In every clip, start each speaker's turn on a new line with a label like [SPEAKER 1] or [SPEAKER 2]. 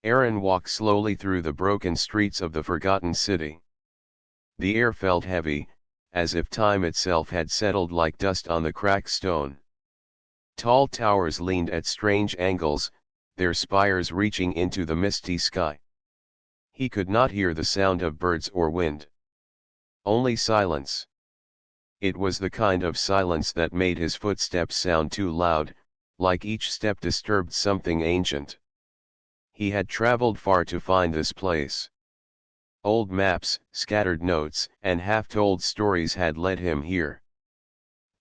[SPEAKER 1] Aaron walked slowly through the broken streets of the forgotten city. The air felt heavy, as if time itself had settled like dust on the cracked stone. Tall towers leaned at strange angles, their spires reaching into the misty sky. He could not hear the sound of birds or wind. Only silence. It was the kind of silence that made his footsteps sound too loud, like each step disturbed something ancient. He had traveled far to find this place. Old maps, scattered notes, and half-told stories had led him here.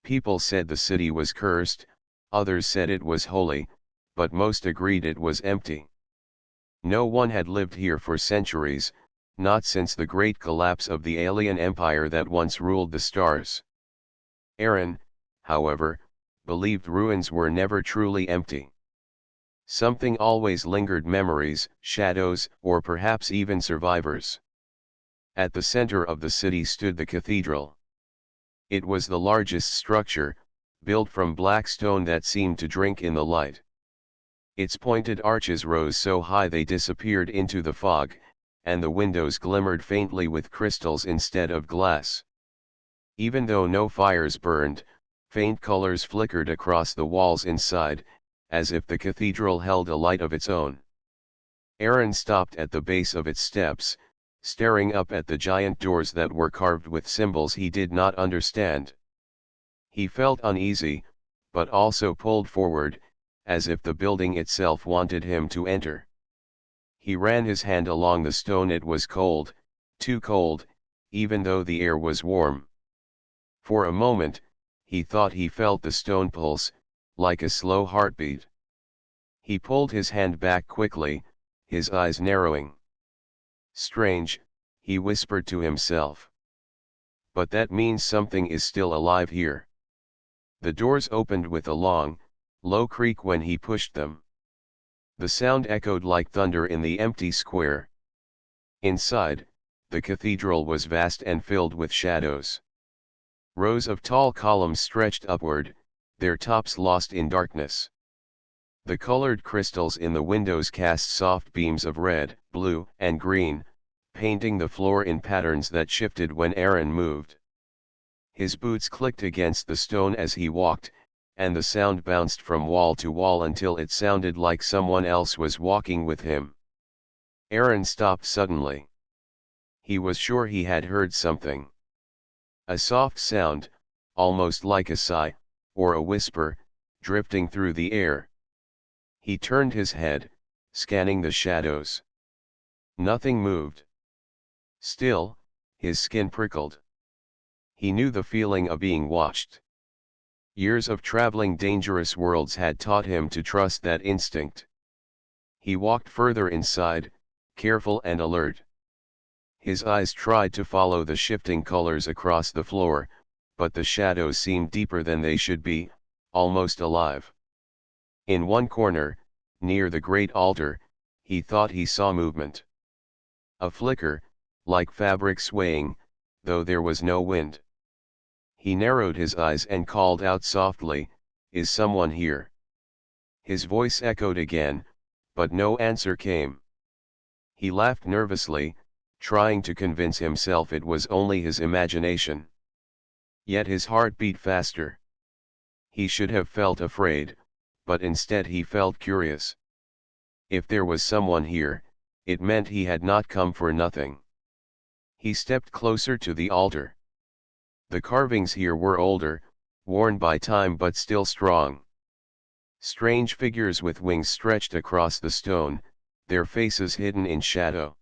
[SPEAKER 1] People said the city was cursed, others said it was holy, but most agreed it was empty. No one had lived here for centuries, not since the great collapse of the alien empire that once ruled the stars. Aaron, however, believed ruins were never truly empty. Something always lingered: memories, shadows, or perhaps even survivors. At the center of the city stood the cathedral. It was the largest structure, built from black stone that seemed to drink in the light. Its pointed arches rose so high they disappeared into the fog, and the windows glimmered faintly with crystals instead of glass. Even though no fires burned, faint colors flickered across the walls inside, as if the cathedral held a light of its own. Aaron stopped at the base of its steps, staring up at the giant doors that were carved with symbols he did not understand. He felt uneasy, but also pulled forward, as if the building itself wanted him to enter. He ran his hand along the stone. It was cold, too cold, even though the air was warm. For a moment, he thought he felt the stone pulse, like a slow heartbeat. He pulled his hand back quickly, his eyes narrowing. Strange, he whispered to himself. But that means something is still alive here. The doors opened with a long, low creak when he pushed them. The sound echoed like thunder in the empty square. Inside, the cathedral was vast and filled with shadows. Rows of tall columns stretched upward, their tops lost in darkness. The colored crystals in the windows cast soft beams of red, blue, and green, painting the floor in patterns that shifted when Aaron moved. His boots clicked against the stone as he walked, and the sound bounced from wall to wall until it sounded like someone else was walking with him. Aaron stopped suddenly. He was sure he had heard something. A soft sound, almost like a sigh, or a whisper, drifting through the air. He turned his head, scanning the shadows. Nothing moved. Still, his skin prickled. He knew the feeling of being watched. Years of traveling dangerous worlds had taught him to trust that instinct. He walked further inside, careful and alert. His eyes tried to follow the shifting colors across the floor, but the shadows seemed deeper than they should be, almost alive. In one corner, near the great altar, he thought he saw movement. A flicker, like fabric swaying, though there was no wind. He narrowed his eyes and called out softly, "Is someone here?" His voice echoed again, but no answer came. He laughed nervously, trying to convince himself it was only his imagination. Yet his heart beat faster. He should have felt afraid, but instead he felt curious. If there was someone here, it meant he had not come for nothing. He stepped closer to the altar. The carvings here were older, worn by time but still strong. Strange figures with wings stretched across the stone, their faces hidden in shadow.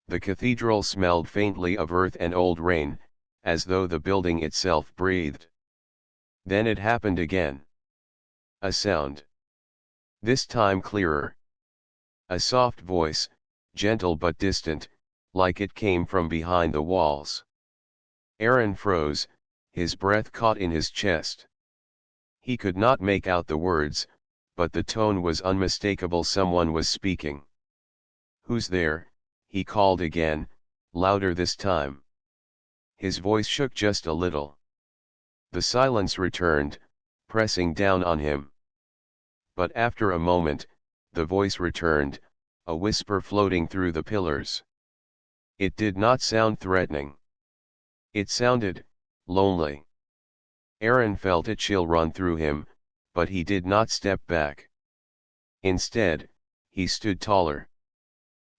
[SPEAKER 1] The cathedral smelled faintly of earth and old rain, as though the building itself breathed. Then it happened again. A sound. This time clearer. A soft voice, gentle but distant, like it came from behind the walls. Aaron froze, his breath caught in his chest. He could not make out the words, but the tone was unmistakable. Someone was speaking. "Who's there?" he called again, louder this time. His voice shook just a little. The silence returned, pressing down on him. But after a moment, the voice returned, a whisper floating through the pillars. It did not sound threatening. It sounded lonely. Aaron felt a chill run through him, but he did not step back. Instead, he stood taller.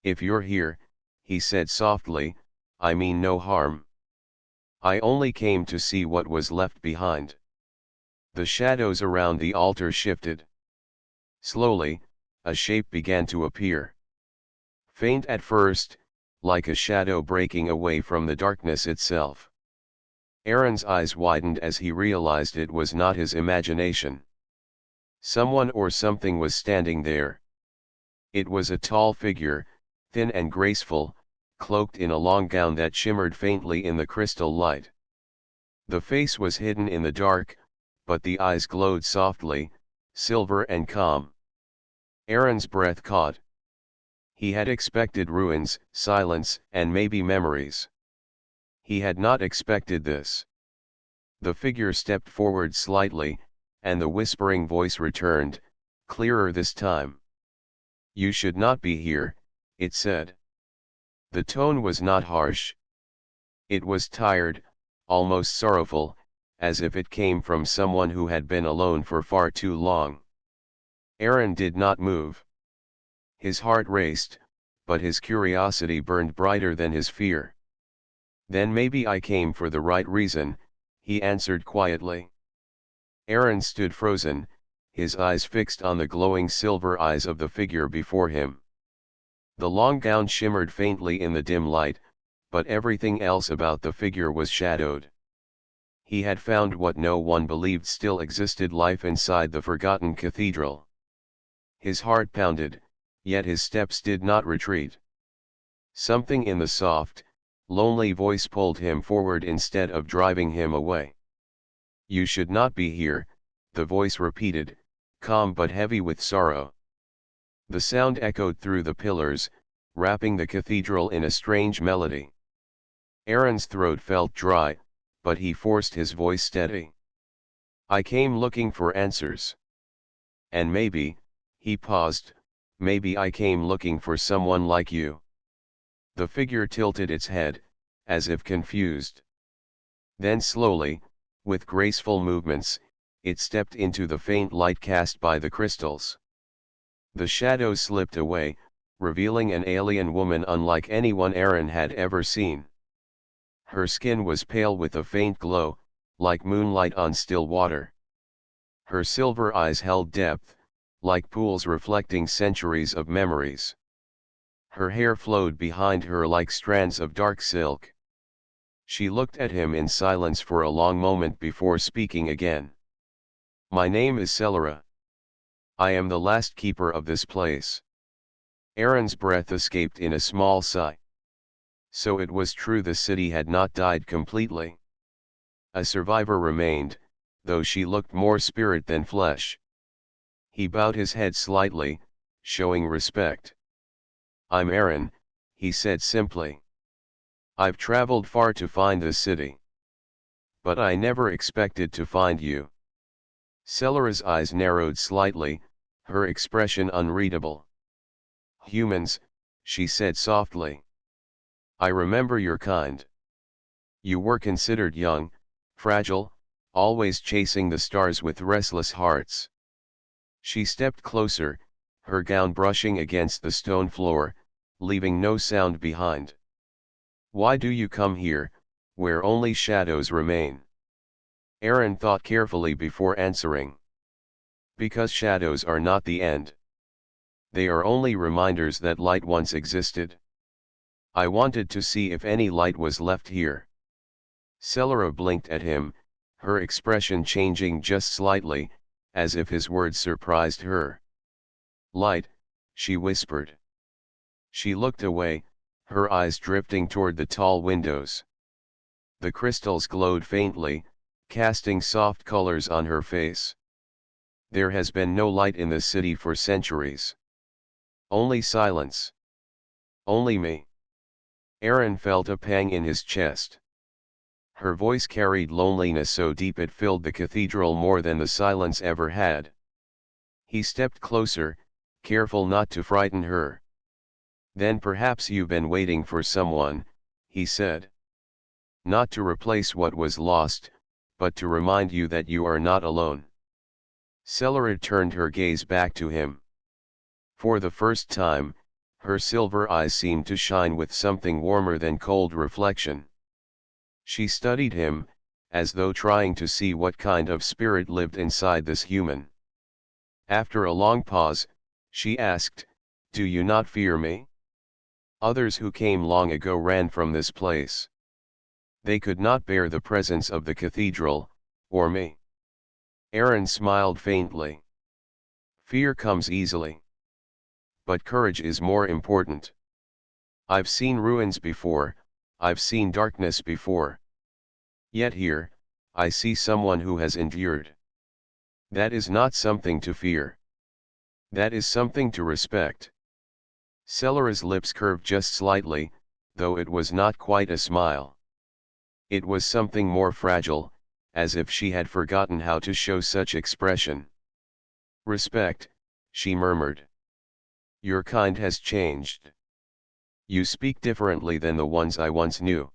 [SPEAKER 1] "If you're here," he said softly, "I mean no harm. I only came to see what was left behind." The shadows around the altar shifted. Slowly, a shape began to appear. Faint at first, like a shadow breaking away from the darkness itself. Aaron's eyes widened as he realized it was not his imagination. Someone or something was standing there. It was a tall figure, thin and graceful, cloaked in a long gown that shimmered faintly in the crystal light. The face was hidden in the dark, but the eyes glowed softly, silver and calm. Aaron's breath caught. He had expected ruins, silence, and maybe memories. He had not expected this. The figure stepped forward slightly, and the whispering voice returned, clearer this time. "You should not be here," it said. The tone was not harsh. It was tired, almost sorrowful, as if it came from someone who had been alone for far too long. Aaron did not move. His heart raced, but his curiosity burned brighter than his fear. "Then maybe I came for the right reason," he answered quietly. Aaron stood frozen, his eyes fixed on the glowing silver eyes of the figure before him. The long gown shimmered faintly in the dim light, but everything else about the figure was shadowed. He had found what no one believed still existed: life inside the forgotten cathedral. His heart pounded, yet his steps did not retreat. Something in the soft, lonely voice pulled him forward instead of driving him away. "You should not be here," the voice repeated, calm but heavy with sorrow. The sound echoed through the pillars, wrapping the cathedral in a strange melody. Aaron's throat felt dry, but he forced his voice steady. "I came looking for answers. And maybe," he paused, "maybe I came looking for someone like you." The figure tilted its head, as if confused. Then slowly, with graceful movements, it stepped into the faint light cast by the crystals. The shadows slipped away, revealing an alien woman unlike anyone Aaron had ever seen. Her skin was pale with a faint glow, like moonlight on still water. Her silver eyes held depth, like pools reflecting centuries of memories. Her hair flowed behind her like strands of dark silk. She looked at him in silence for a long moment before speaking again. "My name is Celera. I am the last keeper of this place." Aaron's breath escaped in a small sigh. So it was true, the city had not died completely. A survivor remained, though she looked more spirit than flesh. He bowed his head slightly, showing respect. "I'm Aaron," he said simply. "I've traveled far to find this city. But I never expected to find you." Celera's eyes narrowed slightly, her expression unreadable. "Humans," she said softly. "I remember your kind. You were considered young, fragile, always chasing the stars with restless hearts." She stepped closer, her gown brushing against the stone floor, leaving no sound behind. "Why do you come here, where only shadows remain?" Aaron thought carefully before answering. "Because shadows are not the end. They are only reminders that light once existed. I wanted to see if any light was left here." Celera blinked at him, her expression changing just slightly, as if his words surprised her. "Light," she whispered. She looked away, her eyes drifting toward the tall windows. The crystals glowed faintly, casting soft colors on her face. "There has been no light in the city for centuries. Only silence. Only me." Aaron felt a pang in his chest. Her voice carried loneliness so deep it filled the cathedral more than the silence ever had. He stepped closer, careful not to frighten her. Then perhaps you've been waiting for someone, he said. Not to replace what was lost, but to remind you that you are not alone. Celara turned her gaze back to him. For the first time, her silver eyes seemed to shine with something warmer than cold reflection. She studied him, as though trying to see what kind of spirit lived inside this human. After a long pause, she asked, "Do you not fear me? Others who came long ago ran from this place. They could not bear the presence of the cathedral, or me." Aaron smiled faintly. "Fear comes easily. But courage is more important. I've seen ruins before, I've seen darkness before. Yet here, I see someone who has endured. That is not something to fear. That is something to respect." Celara's lips curved just slightly, though it was not quite a smile. It was something more fragile, as if she had forgotten how to show such expression. "Respect," she murmured. "Your kind has changed. You speak differently than the ones I once knew."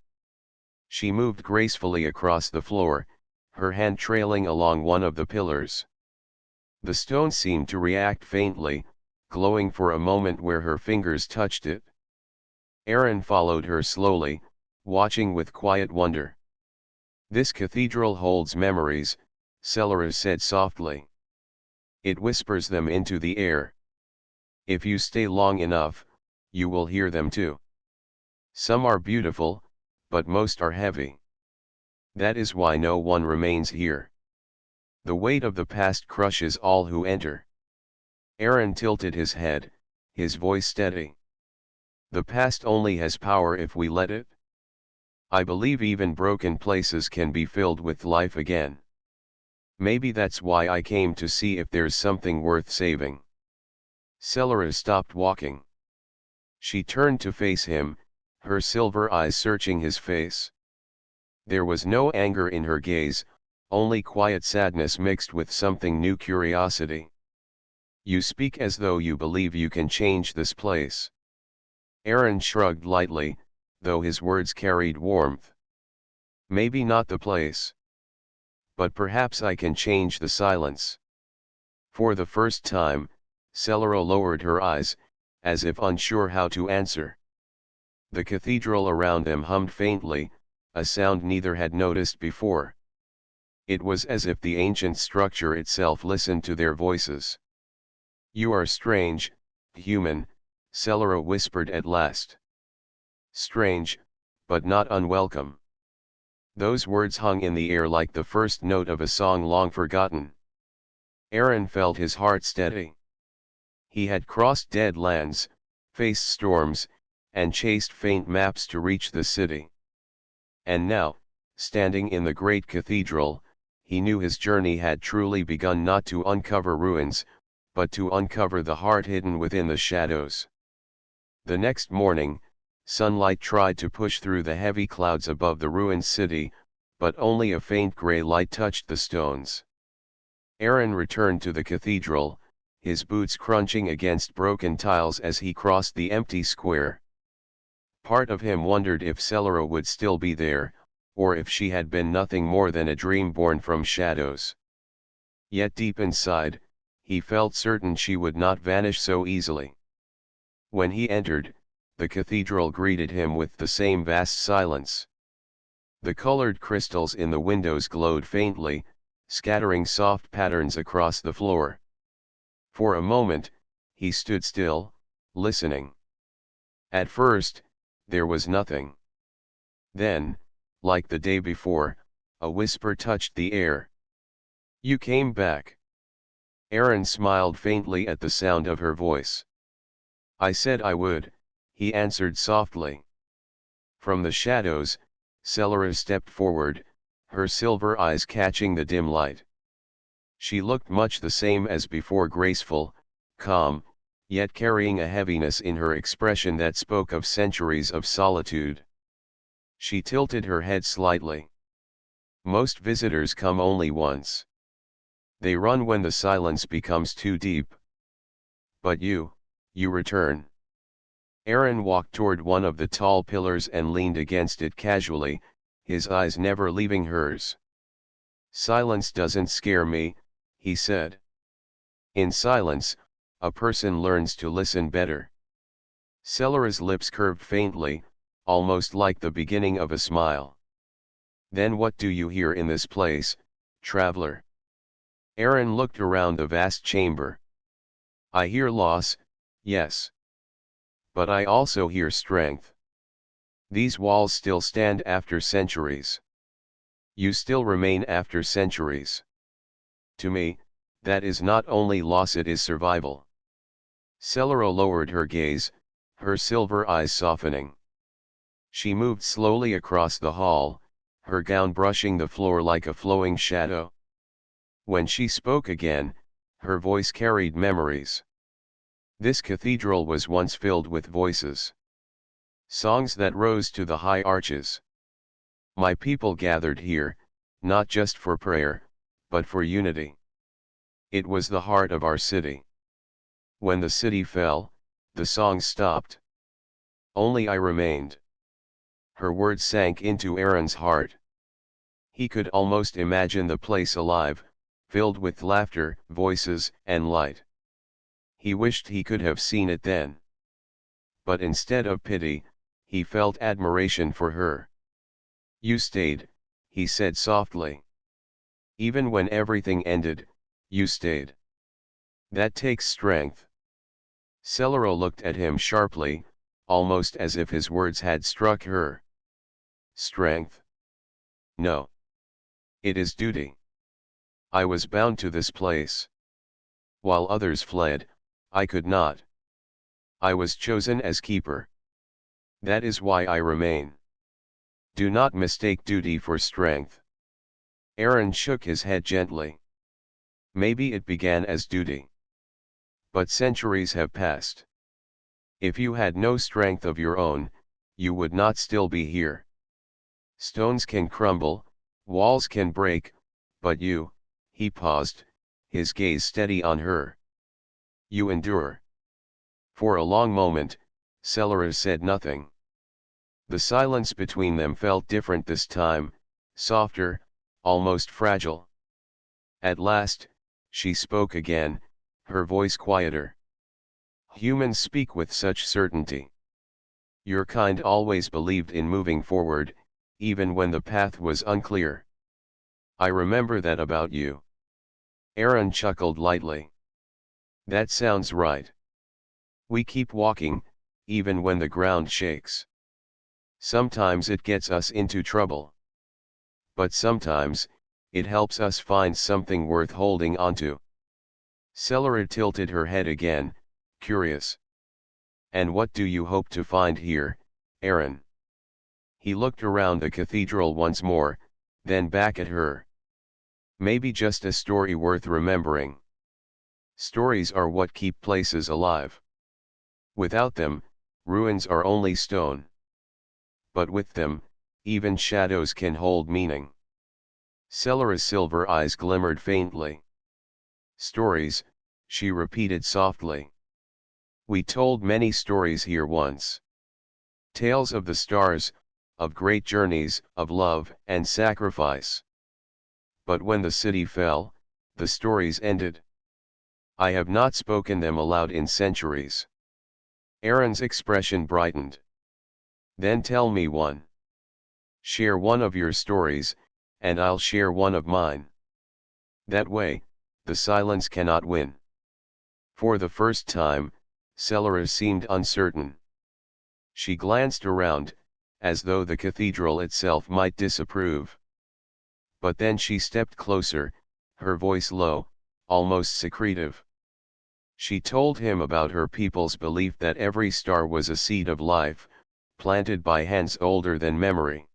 [SPEAKER 1] She moved gracefully across the floor, her hand trailing along one of the pillars. The stone seemed to react faintly, glowing for a moment where her fingers touched it. Aaron followed her slowly, watching with quiet wonder. "This cathedral holds memories," Celara said softly. "It whispers them into the air. If you stay long enough, you will hear them too. Some are beautiful, but most are heavy. That is why no one remains here. The weight of the past crushes all who enter." Aaron tilted his head, his voice steady. "The past only has power if we let it. I believe even broken places can be filled with life again. Maybe that's why I came to see if there's something worth saving." Celara stopped walking. She turned to face him, her silver eyes searching his face. There was no anger in her gaze, only quiet sadness mixed with something new curiosity. "You speak as though you believe you can change this place." Aaron shrugged lightly, though his words carried warmth. "Maybe not the place. But perhaps I can change the silence." For the first time, Celara lowered her eyes, as if unsure how to answer. The cathedral around them hummed faintly, a sound neither had noticed before. It was as if the ancient structure itself listened to their voices. "You are strange, human," Celara whispered at last. "Strange, but not unwelcome." Those words hung in the air like the first note of a song long forgotten. Aaron felt his heart steady. He had crossed dead lands, faced storms, and chased faint maps to reach the city. And now, standing in the great cathedral, he knew his journey had truly begun, not to uncover ruins, but to uncover the heart hidden within the shadows. The next morning, sunlight tried to push through the heavy clouds above the ruined city, but only a faint gray light touched the stones. Aaron returned to the cathedral, his boots crunching against broken tiles as he crossed the empty square. Part of him wondered if Celara would still be there, or if she had been nothing more than a dream born from shadows. Yet deep inside, he felt certain she would not vanish so easily. When he entered, the cathedral greeted him with the same vast silence. The colored crystals in the windows glowed faintly, scattering soft patterns across the floor. For a moment, he stood still, listening. At first, there was nothing. Then, like the day before, a whisper touched the air. "You came back." Aaron smiled faintly at the sound of her voice. "I said I would," he answered softly. From the shadows, Celara stepped forward, her silver eyes catching the dim light. She looked much the same as before, graceful, calm, yet carrying a heaviness in her expression that spoke of centuries of solitude. She tilted her head slightly. "Most visitors come only once. They run when the silence becomes too deep. But you return." Aaron walked toward one of the tall pillars and leaned against it casually, his eyes never leaving hers. "Silence doesn't scare me," he said. "In silence, a person learns to listen better." Celera's lips curved faintly, almost like the beginning of a smile. "Then what do you hear in this place, traveler?" Aaron looked around the vast chamber. "I hear loss, yes. But I also hear strength. These walls still stand after centuries. You still remain after centuries. To me, that is not only loss, it is survival." Celera lowered her gaze, her silver eyes softening. She moved slowly across the hall, her gown brushing the floor like a flowing shadow. When she spoke again, her voice carried memories. This cathedral was once filled with voices. Songs that rose to the high arches. My people gathered here, not just for prayer, but for unity. It was the heart of our city. When the city fell, the songs stopped. Only I remained. Her words sank into Aaron's heart. He could almost imagine the place alive, filled with laughter, voices, and light. He wished he could have seen it then. But instead of pity, he felt admiration for her. "You stayed," he said softly. "Even when everything ended, you stayed. That takes strength." Celero looked at him sharply, almost as if his words had struck her. "Strength? No. It is duty. I was bound to this place. While others fled, I could not. I was chosen as keeper. That is why I remain. Do not mistake duty for strength." Aaron shook his head gently. "Maybe it began as duty. But centuries have passed. If you had no strength of your own, you would not still be here. Stones can crumble, walls can break, but you," he paused, his gaze steady on her. "You endure." For a long moment, Celera said nothing. The silence between them felt different this time, softer, almost fragile. At last, she spoke again, her voice quieter. "Humans speak with such certainty. Your kind always believed in moving forward, even when the path was unclear. I remember that about you." Aaron chuckled lightly. "That sounds right. We keep walking, even when the ground shakes. Sometimes it gets us into trouble. But sometimes, it helps us find something worth holding onto." Celera tilted her head again, curious. "And what do you hope to find here, Aaron?" He looked around the cathedral once more, then back at her. "Maybe just a story worth remembering. Stories are what keep places alive. Without them, ruins are only stone. But with them, even shadows can hold meaning." Celera's silver eyes glimmered faintly. "Stories," she repeated softly. "We told many stories here once. Tales of the stars, of great journeys, of love and sacrifice. But when the city fell, the stories ended. I have not spoken them aloud in centuries." Aaron's expression brightened. "Then tell me one. Share one of your stories, and I'll share one of mine. That way, the silence cannot win." For the first time, Celera seemed uncertain. She glanced around, as though the cathedral itself might disapprove. But then she stepped closer, her voice low, almost secretive. She told him about her people's belief that every star was a seed of life, planted by hands older than memory.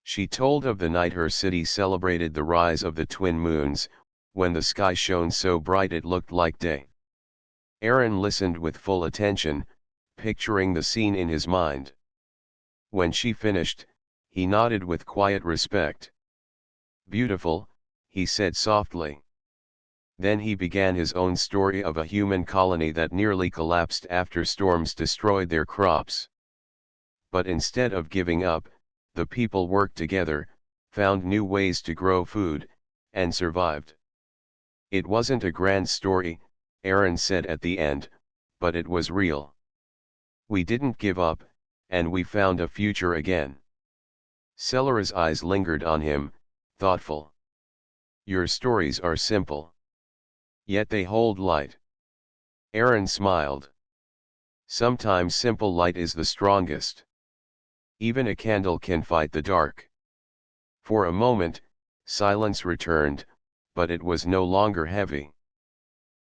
[SPEAKER 1] She told of the night her city celebrated the rise of the twin moons, when the sky shone so bright it looked like day. Aaron listened with full attention, picturing the scene in his mind. When she finished, he nodded with quiet respect. "Beautiful," he said softly. Then he began his own story of a human colony that nearly collapsed after storms destroyed their crops. But instead of giving up, the people worked together, found new ways to grow food, and survived. It wasn't a grand story, Aaron said at the end, but it was real. We didn't give up, and we found a future again. Celera's eyes lingered on him, thoughtful. Your stories are simple. Yet they hold light. Aaron smiled. Sometimes simple light is the strongest. Even a candle can fight the dark. For a moment, silence returned, but it was no longer heavy.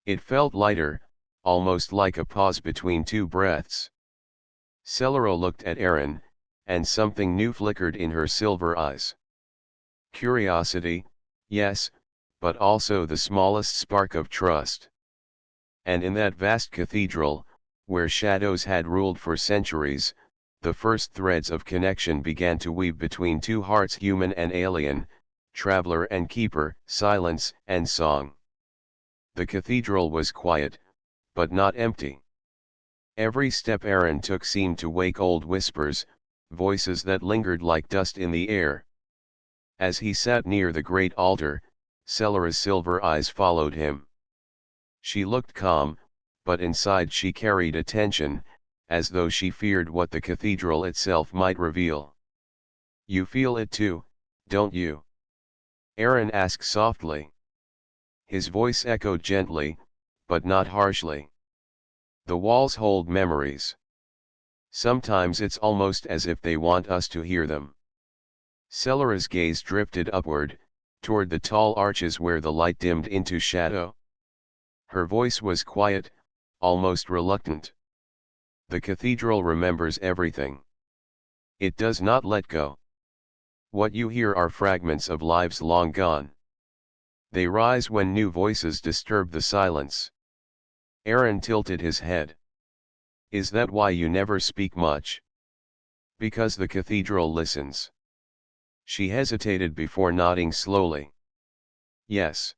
[SPEAKER 1] It felt lighter, almost like a pause between two breaths. Celero looked at Aaron, and something new flickered in her silver eyes. Curiosity, yes, but also the smallest spark of trust. And in that vast cathedral, where shadows had ruled for centuries, the first threads of connection began to weave between two hearts, human and alien, traveler and keeper, silence and song. The cathedral was quiet, but not empty. Every step Aaron took seemed to wake old whispers, voices that lingered like dust in the air. As he sat near the great altar, Celera's silver eyes followed him. She looked calm, but inside she carried a tension, as though she feared what the cathedral itself might reveal. You feel it too, don't you? Aaron asked softly. His voice echoed gently, but not harshly. The walls hold memories. Sometimes it's almost as if they want us to hear them. Celera's gaze drifted upward, toward the tall arches where the light dimmed into shadow. Her voice was quiet, almost reluctant. The cathedral remembers everything. It does not let go. What you hear are fragments of lives long gone. They rise when new voices disturb the silence. Aaron tilted his head. Is that why you never speak much? Because the cathedral listens. She hesitated before nodding slowly. Yes.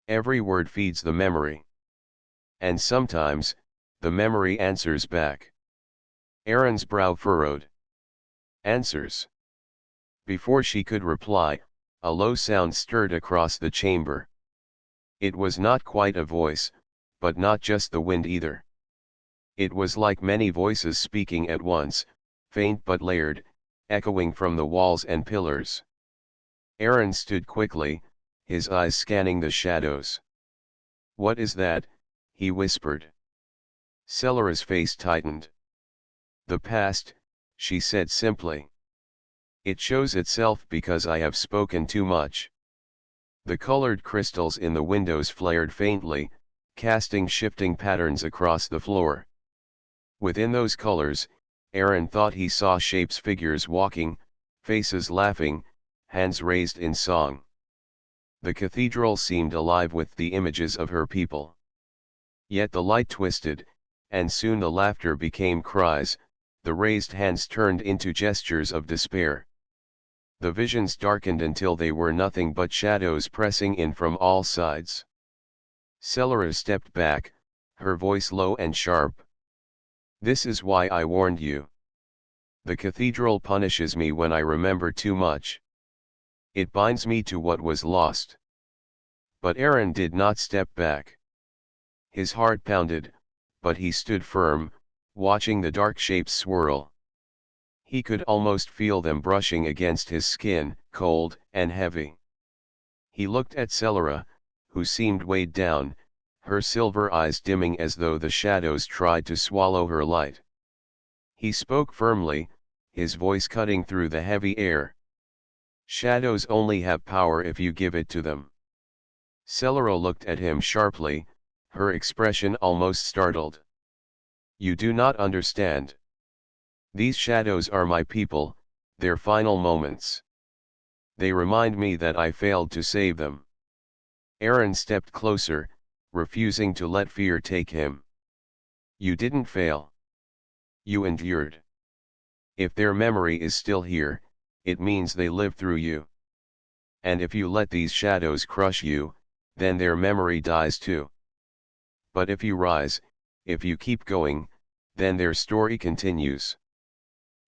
[SPEAKER 1] Every word feeds the memory. And sometimes, the memory answers back. Aaron's brow furrowed. Answers. Before she could reply, a low sound stirred across the chamber. It was not quite a voice, but not just the wind either. It was like many voices speaking at once, faint but layered, echoing from the walls and pillars. Aaron stood quickly, his eyes scanning the shadows. What is that? He whispered. Celera's face tightened. The past, she said simply. It shows itself because I have spoken too much. The colored crystals in the windows flared faintly, casting shifting patterns across the floor. Within those colors, Aaron thought he saw shapes, figures walking, faces laughing, hands raised in song. The cathedral seemed alive with the images of her people. Yet the light twisted, and soon the laughter became cries, the raised hands turned into gestures of despair. The visions darkened until they were nothing but shadows pressing in from all sides. Celera stepped back, her voice low and sharp. This is why I warned you. The cathedral punishes me when I remember too much. It binds me to what was lost. But Aaron did not step back. His heart pounded, but he stood firm, watching the dark shapes swirl. He could almost feel them brushing against his skin, cold and heavy. He looked at Celera, who seemed weighed down, her silver eyes dimming as though the shadows tried to swallow her light. He spoke firmly, his voice cutting through the heavy air. Shadows only have power if you give it to them. Celera looked at him sharply, her expression almost startled. You do not understand. These shadows are my people, their final moments. They remind me that I failed to save them. Aaron stepped closer, refusing to let fear take him. You didn't fail. You endured. If their memory is still here, it means they live through you. And if you let these shadows crush you, then their memory dies too. But if you rise, if you keep going, then their story continues.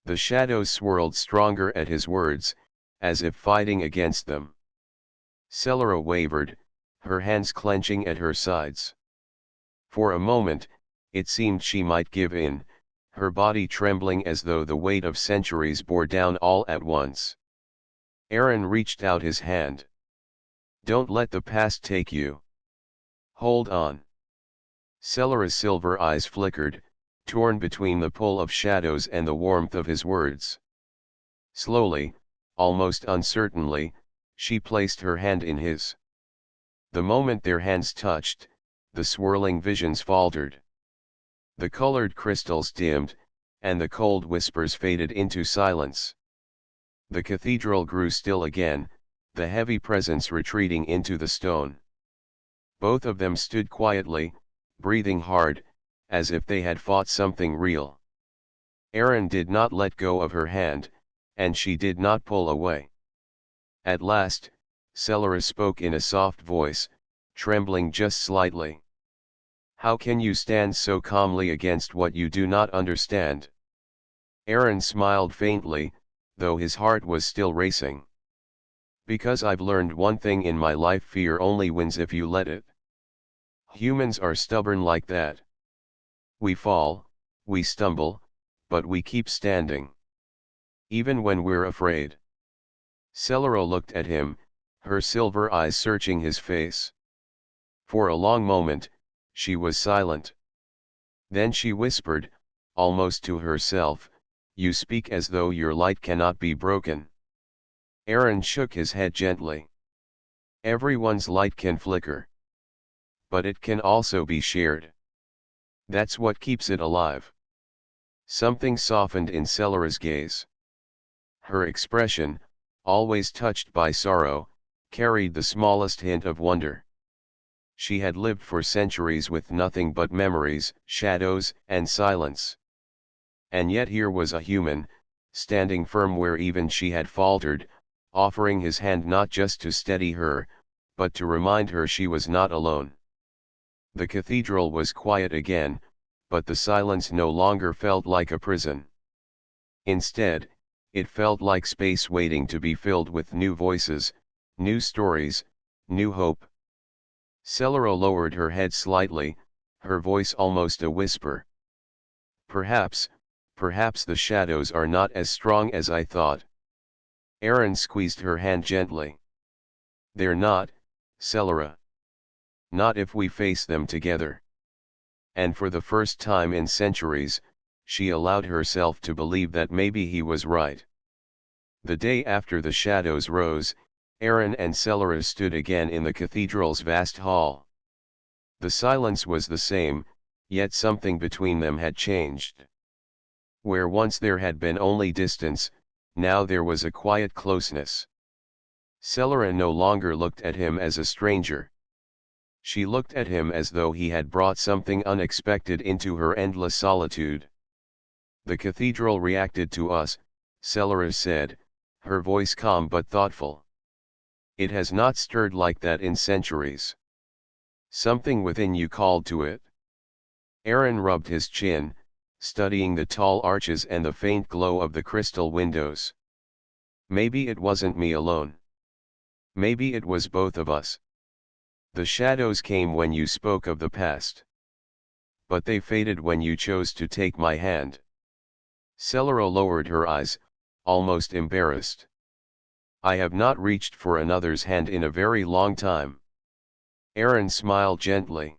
[SPEAKER 1] The shadows swirled stronger at his words, as if fighting against them. Celera wavered, her hands clenching at her sides. For a moment, it seemed she might give in, her body trembling as though the weight of centuries bore down all at once. Aaron reached out his hand. "Don't let the past take you. Hold on." Celera's silver eyes flickered, torn between the pull of shadows and the warmth of his words. Slowly, almost uncertainly, she placed her hand in his. The moment their hands touched, the swirling visions faltered. The colored crystals dimmed, and the cold whispers faded into silence. The cathedral grew still again, the heavy presence retreating into the stone. Both of them stood quietly, breathing hard, as if they had fought something real. Aaron did not let go of her hand, and she did not pull away. At last, Celera spoke in a soft voice, trembling just slightly. "How can you stand so calmly against what you do not understand?" Aaron smiled faintly, though his heart was still racing. "Because I've learned one thing in my life: fear only wins if you let it. Humans are stubborn like that. We fall, we stumble, but we keep standing. Even when we're afraid." Celera looked at him, her silver eyes searching his face. For a long moment, she was silent. Then she whispered, almost to herself, "You speak as though your light cannot be broken." Aaron shook his head gently. "Everyone's light can flicker. But it can also be shared. That's what keeps it alive." Something softened in Celera's gaze. Her expression, always touched by sorrow, carried the smallest hint of wonder. She had lived for centuries with nothing but memories, shadows, and silence. And yet here was a human, standing firm where even she had faltered, offering his hand not just to steady her, but to remind her she was not alone. The cathedral was quiet again, but the silence no longer felt like a prison. Instead, it felt like space waiting to be filled with new voices, new stories, new hope. Celera lowered her head slightly, her voice almost a whisper. Perhaps the shadows are not as strong as I thought." Aaron squeezed her hand gently. "They're not, Celera. Not if we face them together." And for the first time in centuries, she allowed herself to believe that maybe he was right. The day after the shadows rose, Aaron and Celera stood again in the cathedral's vast hall. The silence was the same, yet something between them had changed. Where once there had been only distance, now there was a quiet closeness. Celera no longer looked at him as a stranger. She looked at him as though he had brought something unexpected into her endless solitude. "The cathedral reacted to us," Celera said, her voice calm but thoughtful. "It has not stirred like that in centuries. Something within you called to it." Aaron rubbed his chin, studying the tall arches and the faint glow of the crystal windows. "Maybe it wasn't me alone. Maybe it was both of us. The shadows came when you spoke of the past. But they faded when you chose to take my hand." Celera lowered her eyes, almost embarrassed. "I have not reached for another's hand in a very long time." Aaron smiled gently.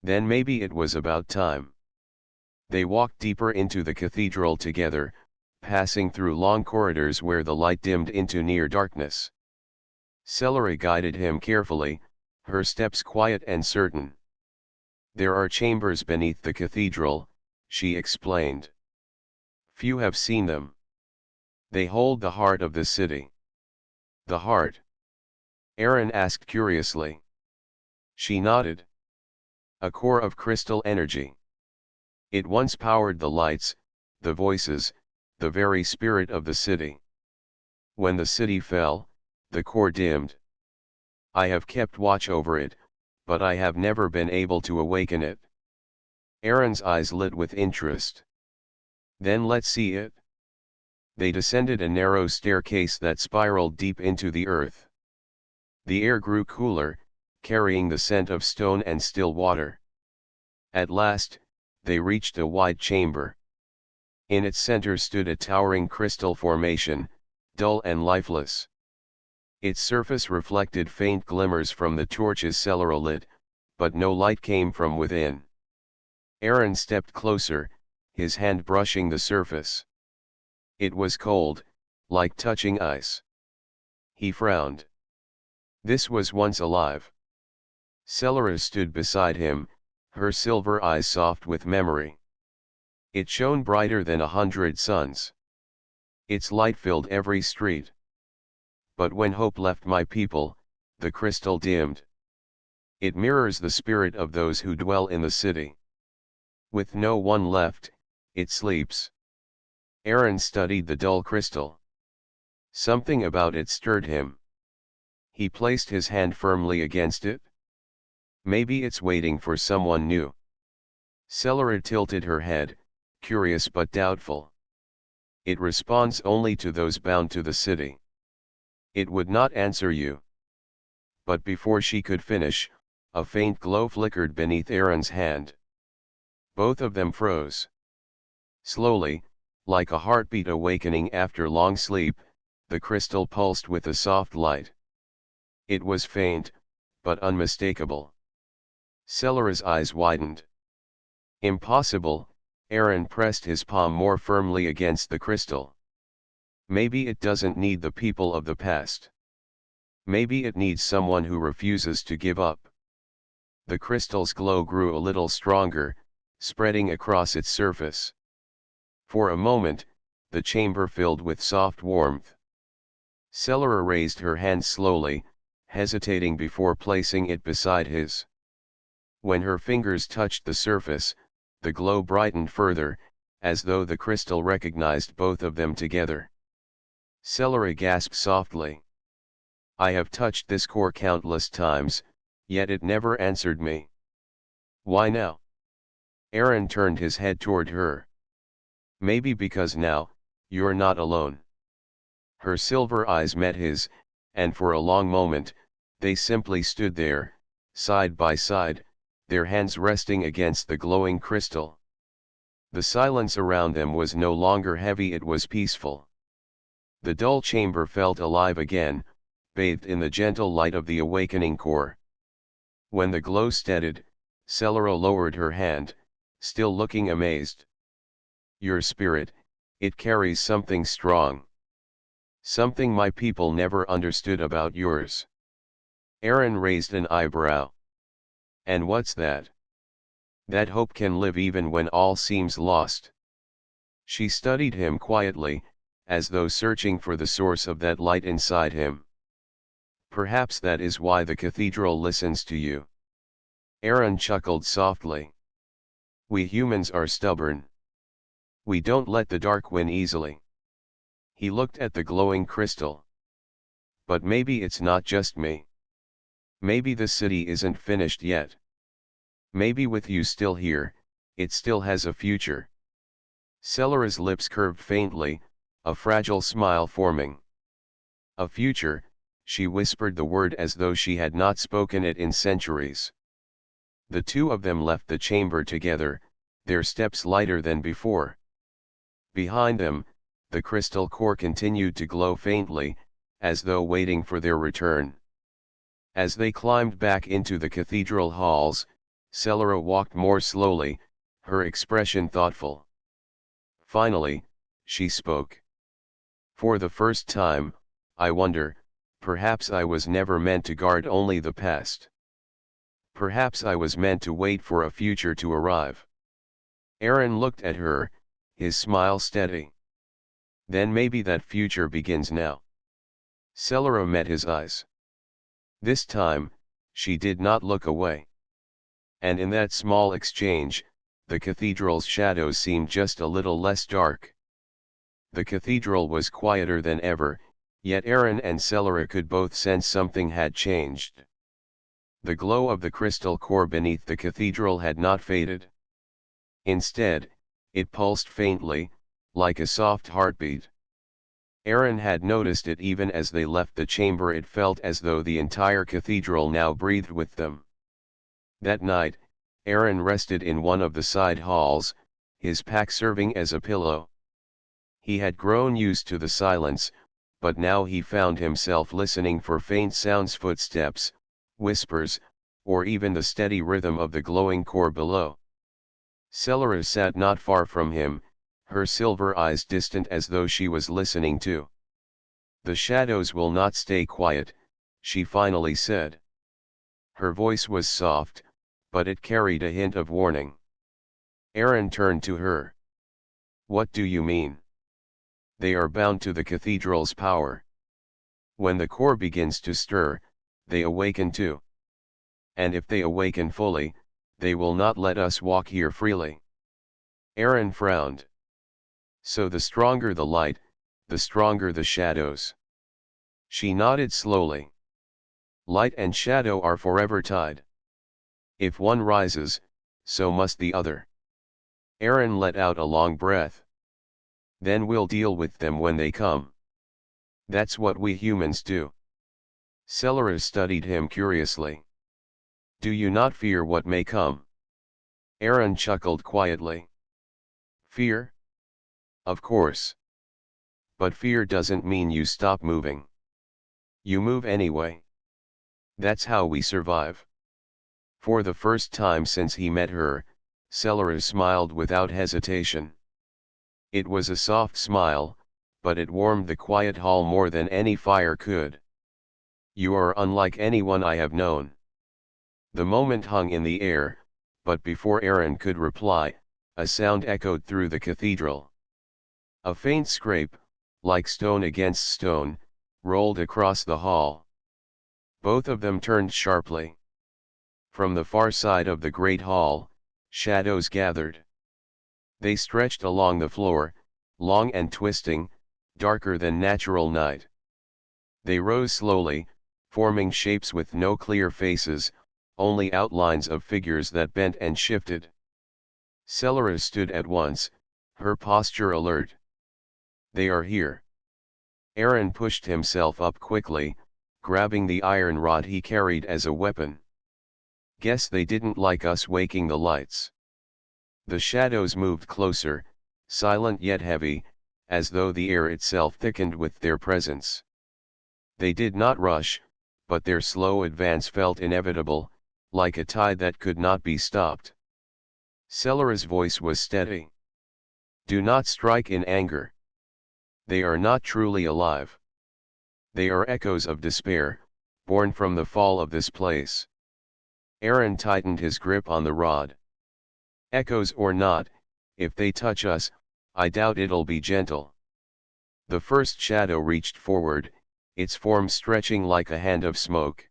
[SPEAKER 1] "Then maybe it was about time." They walked deeper into the cathedral together, passing through long corridors where the light dimmed into near darkness. Celera guided him carefully, her steps quiet and certain. "There are chambers beneath the cathedral," she explained. "Few have seen them. They hold the heart of the city." "The heart?" Aaron asked curiously. She nodded. "A core of crystal energy. It once powered the lights, the voices, the very spirit of the city. When the city fell, the core dimmed. I have kept watch over it, but I have never been able to awaken it. Aaron's eyes lit with interest. Then let's see it. They descended a narrow staircase that spiraled deep into the earth. The air grew cooler, carrying the scent of stone and still water. At last, they reached a wide chamber. In its center stood a towering crystal formation, dull and lifeless. Its surface reflected faint glimmers from the torches Celery lit, but no light came from within. Aaron stepped closer, his hand brushing the surface. It was cold, like touching ice. He frowned. This was once alive. Celery stood beside him, her silver eyes soft with memory. It shone brighter than 100 suns. Its light filled every street. But when hope left my people, the crystal dimmed. It mirrors the spirit of those who dwell in the city. With no one left, it sleeps. Aaron studied the dull crystal. Something about it stirred him. He placed his hand firmly against it. Maybe it's waiting for someone new. Celery tilted her head, curious but doubtful. It responds only to those bound to the city. It would not answer you. But before she could finish, a faint glow flickered beneath Aaron's hand. Both of them froze. Slowly, like a heartbeat awakening after long sleep, the crystal pulsed with a soft light. It was faint, but unmistakable. Celery's eyes widened. Impossible, Aaron pressed his palm more firmly against the crystal. Maybe it doesn't need the people of the past. Maybe it needs someone who refuses to give up. The crystal's glow grew a little stronger, spreading across its surface. For a moment, the chamber filled with soft warmth. Celery raised her hand slowly, hesitating before placing it beside his. When her fingers touched the surface, the glow brightened further, as though the crystal recognized both of them together. Celery gasped softly. I have touched this core countless times, yet it never answered me. Why now? Aaron turned his head toward her. Maybe because now, you're not alone. Her silver eyes met his, and for a long moment, they simply stood there, side by side, their hands resting against the glowing crystal. The silence around them was no longer heavy, it was peaceful. The dull chamber felt alive again, bathed in the gentle light of the awakening core. When the glow steadied, Celery lowered her hand, still looking amazed. Your spirit, it carries something strong. Something my people never understood about yours. Aaron raised an eyebrow. And what's that? That hope can live even when all seems lost. She studied him quietly, as though searching for the source of that light inside him. Perhaps that is why the cathedral listens to you. Aaron chuckled softly. We humans are stubborn. We don't let the dark win easily. He looked at the glowing crystal. But maybe it's not just me. Maybe the city isn't finished yet. Maybe with you still here, it still has a future. Celery's lips curved faintly, a fragile smile forming. A future, she whispered the word as though she had not spoken it in centuries. The two of them left the chamber together, their steps lighter than before. Behind them, the crystal core continued to glow faintly, as though waiting for their return. As they climbed back into the cathedral halls, Celery walked more slowly, her expression thoughtful. Finally, she spoke. For the first time, I wonder, perhaps I was never meant to guard only the past. Perhaps I was meant to wait for a future to arrive. Aaron looked at her, his smile steady. Then maybe that future begins now. Celery met his eyes. This time, she did not look away. And in that small exchange, the cathedral's shadows seemed just a little less dark. The cathedral was quieter than ever, Yet Aaron and Celara could both sense something had changed. The glow of the crystal core beneath the cathedral had not faded. Instead, it pulsed faintly, like a soft heartbeat. Aaron had noticed it even as they left the chamber. It felt as though the entire cathedral now breathed with them. That night, Aaron rested in one of the side halls, his pack serving as a pillow. He had grown used to the silence, but now he found himself listening for faint sounds, footsteps, whispers, or even the steady rhythm of the glowing core below. Celara sat not far from him, her silver eyes distant as though she was listening too. "The shadows will not stay quiet," she finally said. Her voice was soft, but it carried a hint of warning. Aaron turned to her. "What do you mean?" "They are bound to the cathedral's power. When the core begins to stir, they awaken too. And if they awaken fully, they will not let us walk here freely." Aaron frowned. "So the stronger the light, the stronger the shadows." She nodded slowly. "Light and shadow are forever tied. If one rises, so must the other." Aaron let out a long breath. "Then we'll deal with them when they come. That's what we humans do." Celara studied him curiously. "Do you not fear what may come?" Aaron chuckled quietly. "Fear? Of course. But fear doesn't mean you stop moving. You move anyway. That's how we survive." For the first time since he met her, Celara smiled without hesitation. It was a soft smile, but it warmed the quiet hall more than any fire could. "You are unlike anyone I have known." The moment hung in the air, but before Aaron could reply, a sound echoed through the cathedral. A faint scrape, like stone against stone, rolled across the hall. Both of them turned sharply. From the far side of the great hall, shadows gathered. They stretched along the floor, long and twisting, darker than natural night. They rose slowly, forming shapes with no clear faces, only outlines of figures that bent and shifted. Celara stood at once, her posture alert. "They are here." Aaron pushed himself up quickly, grabbing the iron rod he carried as a weapon. "Guess they didn't like us waking the lights." The shadows moved closer, silent yet heavy, as though the air itself thickened with their presence. They did not rush, but their slow advance felt inevitable, like a tide that could not be stopped. Celara's voice was steady. "Do not strike in anger. They are not truly alive. They are echoes of despair, born from the fall of this place." Aaron tightened his grip on the rod. "Echoes or not, if they touch us, I doubt it'll be gentle." The first shadow reached forward, its form stretching like a hand of smoke.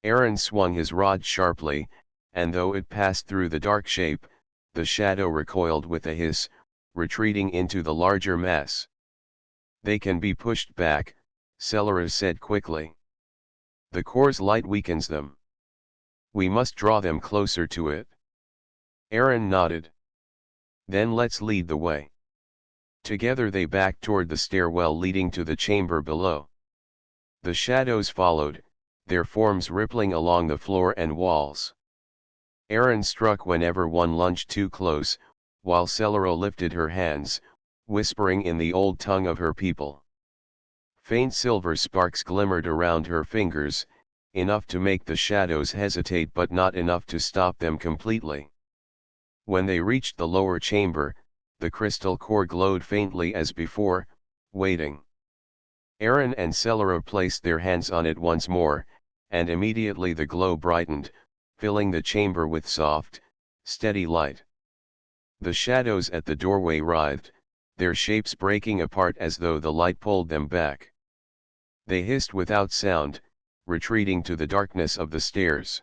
[SPEAKER 1] Aaron swung his rod sharply, and though it passed through the dark shape, the shadow recoiled with a hiss, retreating into the larger mass. "They can be pushed back," Celara said quickly. "The core's light weakens them. We must draw them closer to it." Aaron nodded. "Then let's lead the way." Together they backed toward the stairwell leading to the chamber below. The shadows followed, their forms rippling along the floor and walls. Aaron struck whenever one lunged too close, while Celara lifted her hands, whispering in the old tongue of her people. Faint silver sparks glimmered around her fingers, enough to make the shadows hesitate but not enough to stop them completely. When they reached the lower chamber, the crystal core glowed faintly as before, waiting. Aaron and Celara placed their hands on it once more, and immediately the glow brightened, filling the chamber with soft, steady light. The shadows at the doorway writhed, their shapes breaking apart as though the light pulled them back. They hissed without sound, retreating to the darkness of the stairs.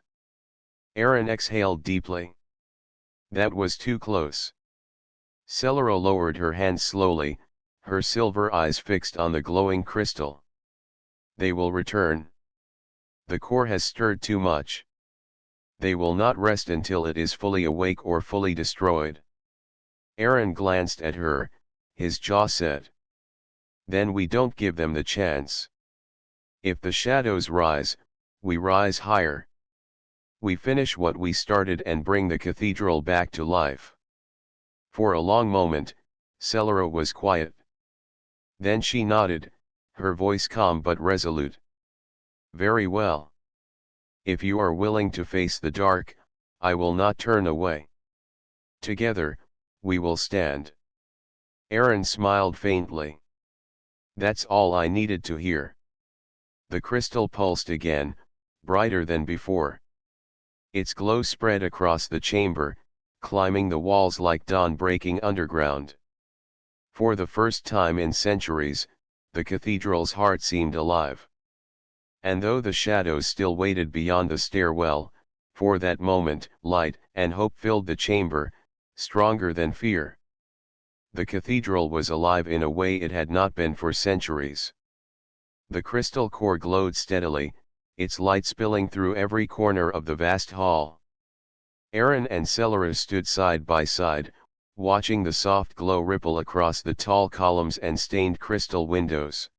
[SPEAKER 1] Aaron exhaled deeply. That was too close. Celara lowered her hands slowly, her silver eyes fixed on the glowing crystal. They will return. The core has stirred too much. They will not rest until it is fully awake or fully destroyed. Aaron glanced at her, his jaw set. Then we don't give them the chance. If the shadows rise, we rise higher. We finish what we started and bring the cathedral back to life. For a long moment, Celera was quiet. Then she nodded, her voice calm but resolute. Very well. If you are willing to face the dark, I will not turn away. Together, we will stand. Aaron smiled faintly. That's all I needed to hear. The crystal pulsed again, brighter than before. Its glow spread across the chamber, climbing the walls like dawn breaking underground. For the first time in centuries, the cathedral's heart seemed alive. And though the shadows still waited beyond the stairwell, for that moment, light and hope filled the chamber, stronger than fear. The cathedral was alive in a way it had not been for centuries. The crystal core glowed steadily, its light spilling through every corner of the vast hall. Aaron and Celera stood side by side, watching the soft glow ripple across the tall columns and stained crystal windows.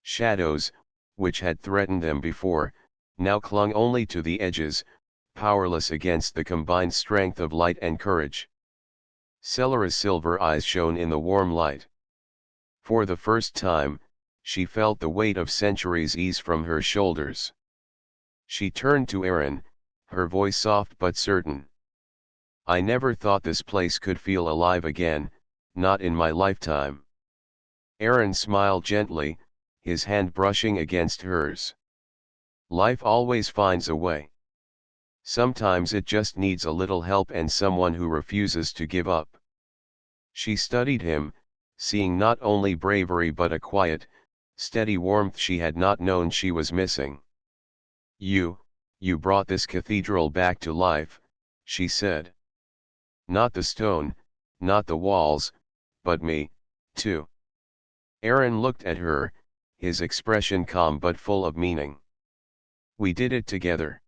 [SPEAKER 1] Shadows, which had threatened them before, now clung only to the edges, powerless against the combined strength of light and courage. Celera's silver eyes shone in the warm light. For the first time, she felt the weight of centuries ease from her shoulders. She turned to Aaron, her voice soft but certain. I never thought this place could feel alive again, not in my lifetime. Aaron smiled gently, his hand brushing against hers. Life always finds a way. Sometimes it just needs a little help and someone who refuses to give up. She studied him, seeing not only bravery but a quiet, steady warmth she had not known she was missing. You brought this cathedral back to life, she said. Not the stone, not the walls, but me, too. Aaron looked at her, his expression calm but full of meaning. We did it together.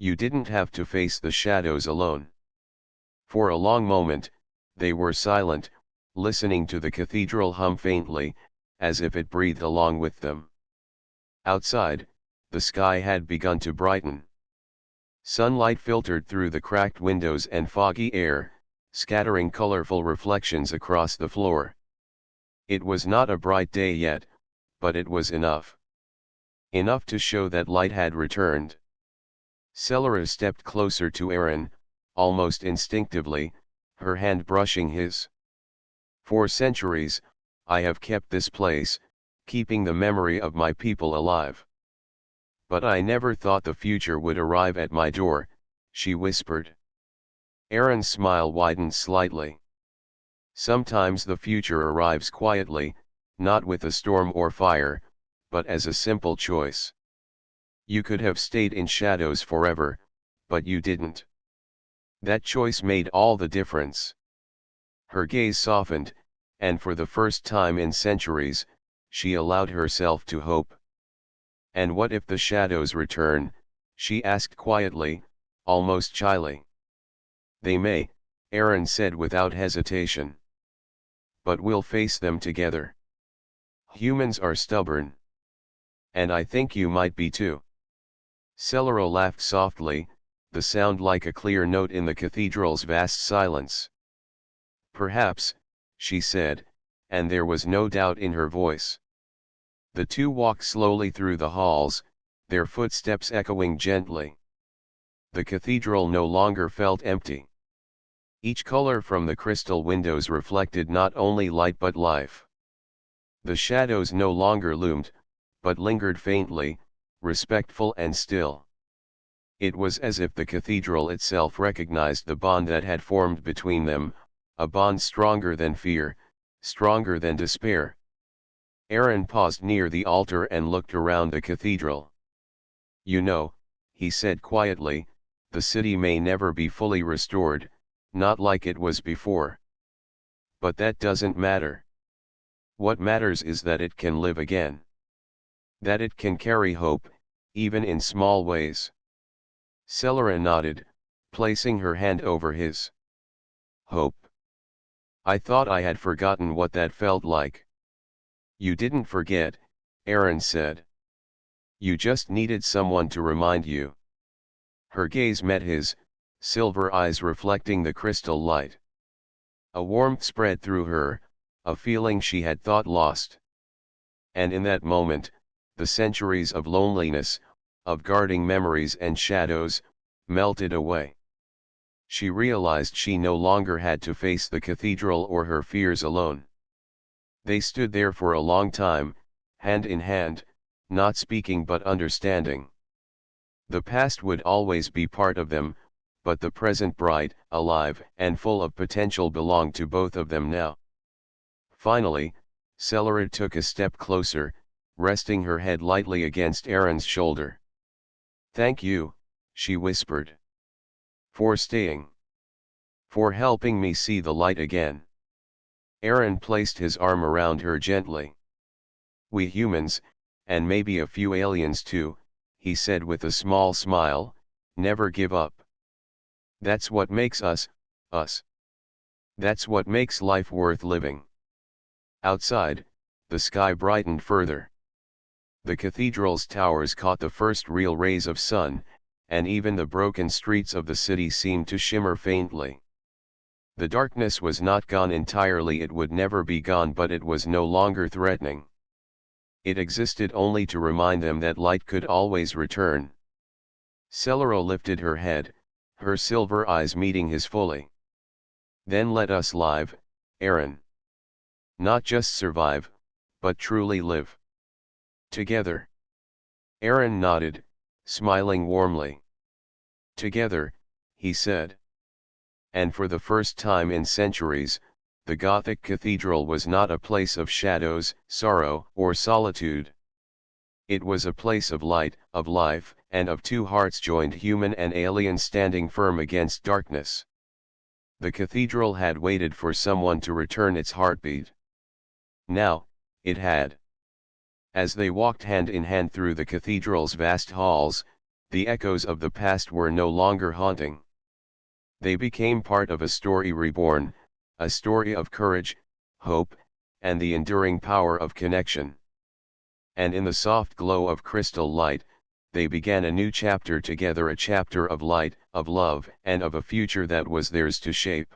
[SPEAKER 1] You didn't have to face the shadows alone. For a long moment, they were silent, listening to the cathedral hum faintly, as if it breathed along with them. Outside, the sky had begun to brighten. Sunlight filtered through the cracked windows and foggy air, scattering colorful reflections across the floor. It was not a bright day yet, but it was enough. Enough to show that light had returned. Celera stepped closer to Aaron, almost instinctively, her hand brushing his. For centuries, I have kept this place, keeping the memory of my people alive. But I never thought the future would arrive at my door, she whispered. Aaron's smile widened slightly. Sometimes the future arrives quietly, not with a storm or fire, but as a simple choice. You could have stayed in shadows forever, but you didn't. That choice made all the difference. Her gaze softened, and for the first time in centuries, she allowed herself to hope. And what if the shadows return? She asked quietly, almost shyly. They may, Aaron said without hesitation. But we'll face them together. Humans are stubborn. And I think you might be too. Celera laughed softly, the sound like a clear note in the cathedral's vast silence. Perhaps, she said, and there was no doubt in her voice. The two walked slowly through the halls, their footsteps echoing gently. The cathedral no longer felt empty. Each color from the crystal windows reflected not only light but life. The shadows no longer loomed, but lingered faintly, respectful and still. It was as if the cathedral itself recognized the bond that had formed between them, a bond stronger than fear, stronger than despair. Aaron paused near the altar and looked around the cathedral. You know, he said quietly, the city may never be fully restored, not like it was before. But that doesn't matter. What matters is that it can live again. That it can carry hope, even in small ways. Celara nodded, placing her hand over his. Hope. I thought I had forgotten what that felt like. You didn't forget, Aaron said. You just needed someone to remind you. Her gaze met his, silver eyes reflecting the crystal light. A warmth spread through her, a feeling she had thought lost. And in that moment, the centuries of loneliness, of guarding memories and shadows, melted away. She realized she no longer had to face the cathedral or her fears alone. They stood there for a long time, hand in hand, not speaking but understanding. The past would always be part of them, but the present bright, alive, and full of potential belonged to both of them now. Finally, Celara took a step closer, resting her head lightly against Aaron's shoulder. Thank you, she whispered. For staying. For helping me see the light again. Aaron placed his arm around her gently. We humans, and maybe a few aliens too, he said with a small smile, never give up. That's what makes us, us. That's what makes life worth living. Outside, the sky brightened further. The cathedral's towers caught the first real rays of sun, and even the broken streets of the city seemed to shimmer faintly. The darkness was not gone entirely, it would never be gone, but it was no longer threatening. It existed only to remind them that light could always return. Celara lifted her head, her silver eyes meeting his fully. Then let us live, Aaron. Not just survive, but truly live. Together. Aaron nodded, smiling warmly. Together, he said. And for the first time in centuries, the Gothic Cathedral was not a place of shadows, sorrow, or solitude. It was a place of light, of life, and of two hearts joined, human and alien, standing firm against darkness. The cathedral had waited for someone to return its heartbeat. Now, it had. As they walked hand in hand through the cathedral's vast halls, the echoes of the past were no longer haunting. They became part of a story reborn, a story of courage, hope, and the enduring power of connection. And in the soft glow of crystal light, they began a new chapter together, a chapter of light, of love, and of a future that was theirs to shape.